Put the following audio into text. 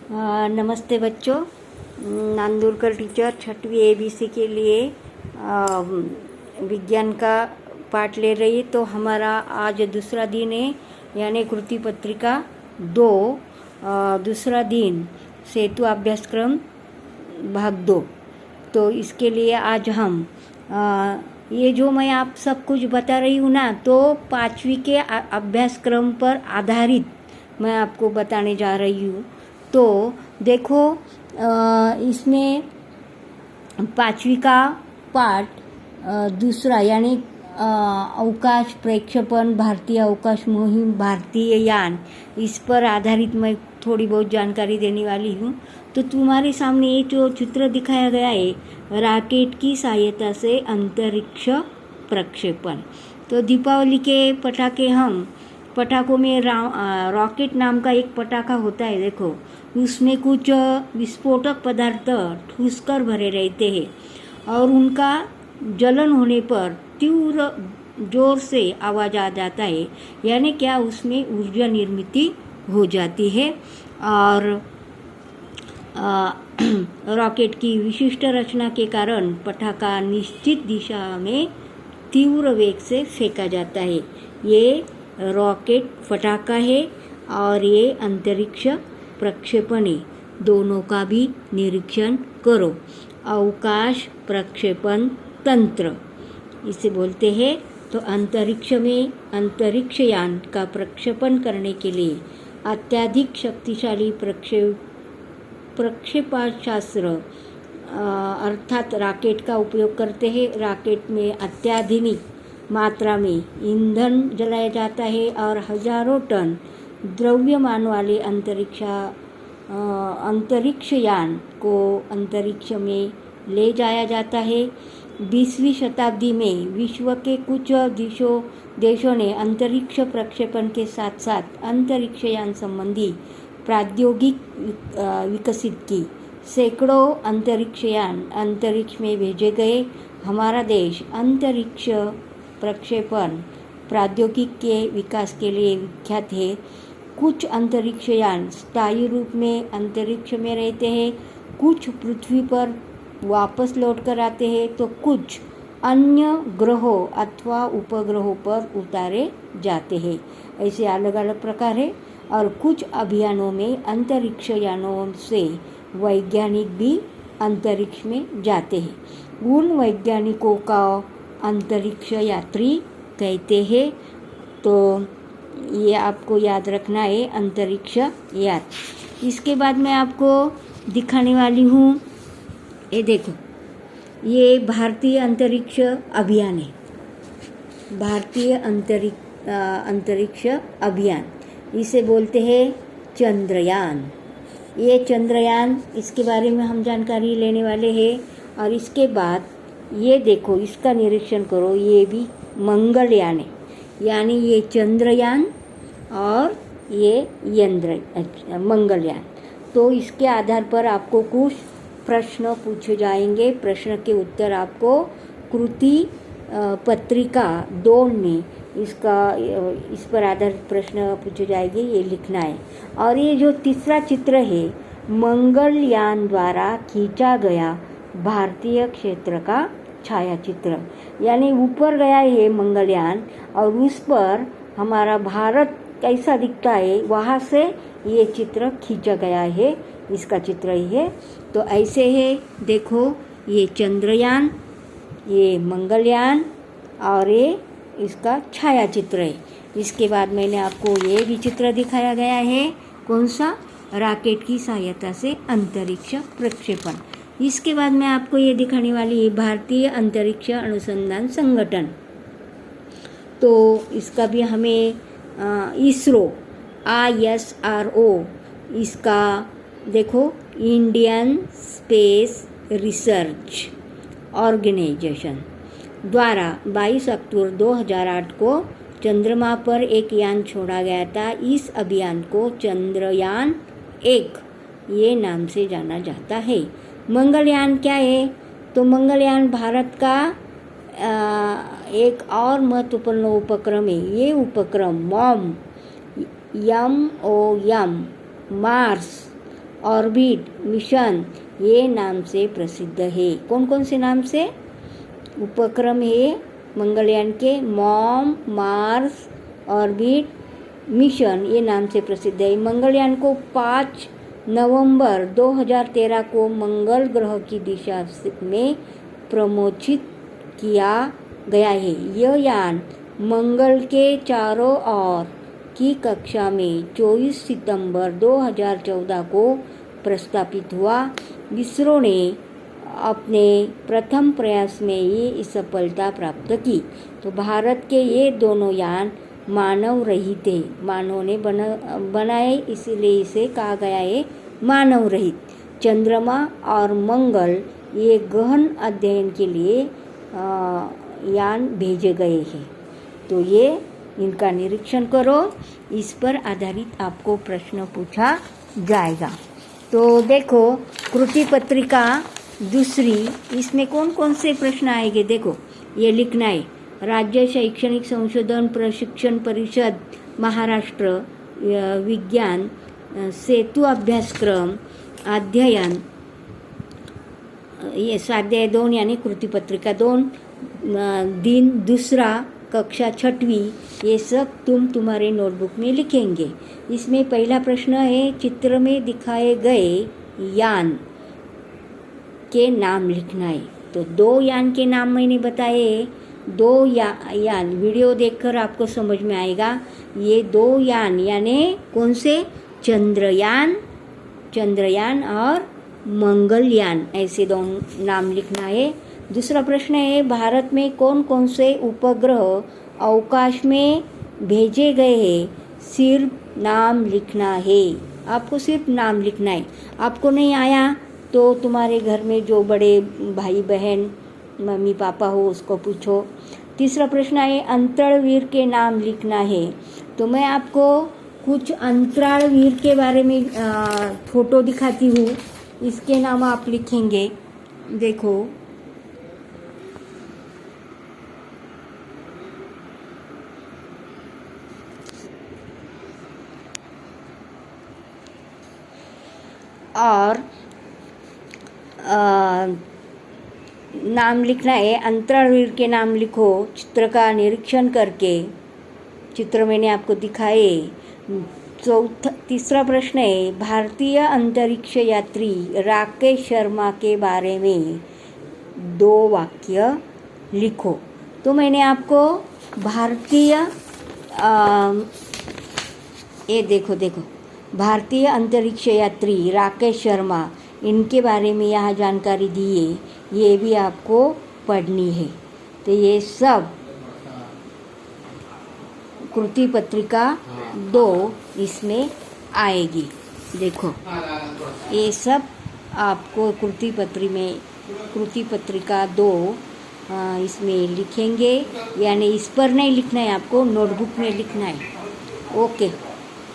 नमस्ते बच्चों। नांदुरकर टीचर छठवीं ABC के लिए विज्ञान का पाठ ले रही है। तो हमारा आज दूसरा दिन है, यानी कृति पत्रिका 2 दूसरा दिन सेतु अभ्यासक्रम भाग 2। तो इसके लिए आज हम ये जो मैं आप सब कुछ बता रही हूँ ना, तो 5वीं के अभ्यासक्रम पर आधारित मैं आपको बताने जा रही हूँ। तो देखो, इसमें 5वीं का पाठ दूसरा यानी अवकाश प्रक्षेपण, भारतीय अवकाश मुहिम, भारतीय यान, इस पर आधारित मैं थोड़ी बहुत जानकारी देने वाली हूँ। तो तुम्हारे सामने ये जो चित्र दिखाया गया है, रॉकेट की सहायता से अंतरिक्ष प्रक्षेपण। तो दीपावली के पटाखों में रॉकेट नाम का एक पटाखा होता है। देखो, उसमें कुछ विस्फोटक पदार्थ ठूसकर भरे रहते हैं और उनका जलन होने पर तीव्र जोर से आवाज़ आ जाता है, यानी क्या उसमें ऊर्जा निर्मित हो जाती है। और रॉकेट की विशिष्ट रचना के कारण पटाखा निश्चित दिशा में तीव्र वेग से फेंका जाता है। ये रॉकेट पटाखा है और ये अंतरिक्ष प्रक्षेपण है। दोनों का भी निरीक्षण करो। अवकाश प्रक्षेपण तंत्र इसे बोलते हैं। तो अंतरिक्ष में अंतरिक्ष यान का प्रक्षेपण करने के लिए अत्यधिक शक्तिशाली प्रक्षेपशास्त्र अर्थात रॉकेट का उपयोग करते हैं। रॉकेट में अत्याधुनिक मात्रा में ईंधन जलाया जाता है और हजारों टन द्रव्यमान वाले अंतरिक्ष यान को अंतरिक्ष में ले जाया जाता है। 20वीं शताब्दी में विश्व के कुछ देशों ने अंतरिक्ष प्रक्षेपण के साथ साथ अंतरिक्ष यान संबंधी प्रौद्योगिकी विकसित की। सैकड़ों अंतरिक्ष यान अंतरिक्ष में भेजे गए। हमारा देश अंतरिक्ष प्रक्षेपण प्रौद्योगिकी के विकास के लिए विख्यात है। कुछ अंतरिक्ष यान स्थायी रूप में अंतरिक्ष में रहते हैं, कुछ पृथ्वी पर वापस लौट कर आते हैं, तो कुछ अन्य ग्रहों अथवा उपग्रहों पर उतारे जाते हैं। ऐसे अलग अलग प्रकार है। और कुछ अभियानों में अंतरिक्ष यानों से वैज्ञानिक भी अंतरिक्ष में जाते हैं। उन वैज्ञानिकों का अंतरिक्ष यात्री कहते हैं। तो ये आपको याद रखना है, अंतरिक्ष यात्री। इसके बाद मैं आपको दिखाने वाली हूँ, ये देखो, ये भारतीय अंतरिक्ष अभियान है। भारतीय अंतरिक्ष अभियान इसे बोलते हैं चंद्रयान। ये चंद्रयान, इसके बारे में हम जानकारी लेने वाले हैं। और इसके बाद ये देखो, इसका निरीक्षण करो, ये भी मंगलयान है, यानी ये चंद्रयान और ये मंगलयान। तो इसके आधार पर आपको कुछ प्रश्न पूछे जाएंगे। प्रश्न के उत्तर आपको कृति पत्रिका 2 में इस पर आधारित प्रश्न पूछे जाएंगे, ये लिखना है। और ये जो तीसरा चित्र है, मंगलयान द्वारा खींचा गया भारतीय क्षेत्र का छायाचित्र, यानी ऊपर गया है मंगलयान और उस पर हमारा भारत कैसा दिखता है, वहाँ से ये चित्र खींचा गया है। इसका चित्र ही है। तो ऐसे है, देखो, ये चंद्रयान, ये मंगलयान और ये इसका छायाचित्र है। इसके बाद मैंने आपको ये भी चित्र दिखाया गया है, कौन सा, रॉकेट की सहायता से अंतरिक्ष प्रक्षेपण। इसके बाद मैं आपको ये दिखाने वाली है भारतीय अंतरिक्ष अनुसंधान संगठन। तो इसका भी हमें इसरो ISRO, इसका देखो, इंडियन स्पेस रिसर्च ऑर्गेनाइजेशन द्वारा 22 अक्टूबर 2008 को चंद्रमा पर एक यान छोड़ा गया था। इस अभियान को चंद्रयान 1 ये नाम से जाना जाता है। मंगलयान क्या है? तो मंगलयान भारत का एक और महत्वपूर्ण उपक्रम है। ये उपक्रम MOM मार्स ऑर्बिट मिशन ये नाम से प्रसिद्ध है। कौन कौन से नाम से उपक्रम है मंगलयान के? मॉम, मार्स, ऑर्बिट, मिशन ये नाम से प्रसिद्ध है। मंगलयान को 5 नवंबर 2013 को मंगल ग्रह की दिशा में प्रमोचित किया गया है। यह यान मंगल के चारों ओर की कक्षा में 24 सितंबर 2014 को प्रस्थापित हुआ। इसरो ने अपने प्रथम प्रयास में ये सफलता प्राप्त की। तो भारत के ये दोनों यान मानव रहित है, मानव ने बनाए, इसीलिए इसे कहा गया है मानव रहित। चंद्रमा और मंगल ये गहन अध्ययन के लिए यान भेजे गए हैं। तो ये इनका निरीक्षण करो, इस पर आधारित आपको प्रश्न पूछा जाएगा। तो देखो कृति पत्रिका दूसरी, इसमें कौन कौन से प्रश्न आएंगे देखो, ये लिखना है। राज्य शैक्षणिक संशोधन प्रशिक्षण परिषद महाराष्ट्र विज्ञान सेतु अभ्यासक्रम अध्ययन, ये स्वाध्याय 2 यानी कृति पत्रिका 2 दिन दूसरा कक्षा 6वीं, ये सब तुम्हारे नोटबुक में लिखेंगे। इसमें पहला प्रश्न है चित्र में दिखाए गए यान के नाम लिखना है। तो 2 यान के नाम मैंने बताए, 2 यान वीडियो देखकर आपको समझ में आएगा। ये 2 यान यानी कौन से? चंद्रयान और मंगलयान, ऐसे 2 नाम लिखना है। दूसरा प्रश्न है भारत में कौन कौन से उपग्रह अवकाश में भेजे गए हैं, सिर्फ नाम लिखना है। आपको सिर्फ नाम लिखना है। आपको नहीं आया तो तुम्हारे घर में जो बड़े भाई बहन मम्मी पापा हो उसको पूछो। तीसरा प्रश्न है अंतराळवीर के नाम लिखना है। तो मैं आपको कुछ अंतराळवीर के बारे में फोटो दिखाती हूँ, इसके नाम आप लिखेंगे। देखो और नाम लिखना है। अंतराळवीर के नाम लिखो चित्र का निरीक्षण करके। चित्र मैंने आपको दिखाए। तीसरा प्रश्न है भारतीय अंतरिक्ष यात्री राकेश शर्मा के बारे में 2 वाक्य लिखो। तो मैंने आपको भारतीय ये देखो भारतीय अंतरिक्ष यात्री राकेश शर्मा, इनके बारे में यहाँ जानकारी दी है, ये भी आपको पढ़नी है। तो ये सब कृति पत्रिका 2 इसमें आएगी। देखो ये सब आपको कृति पत्रिका 2 इसमें लिखेंगे, यानी इस पर नहीं लिखना है, आपको नोटबुक में लिखना है। ओके।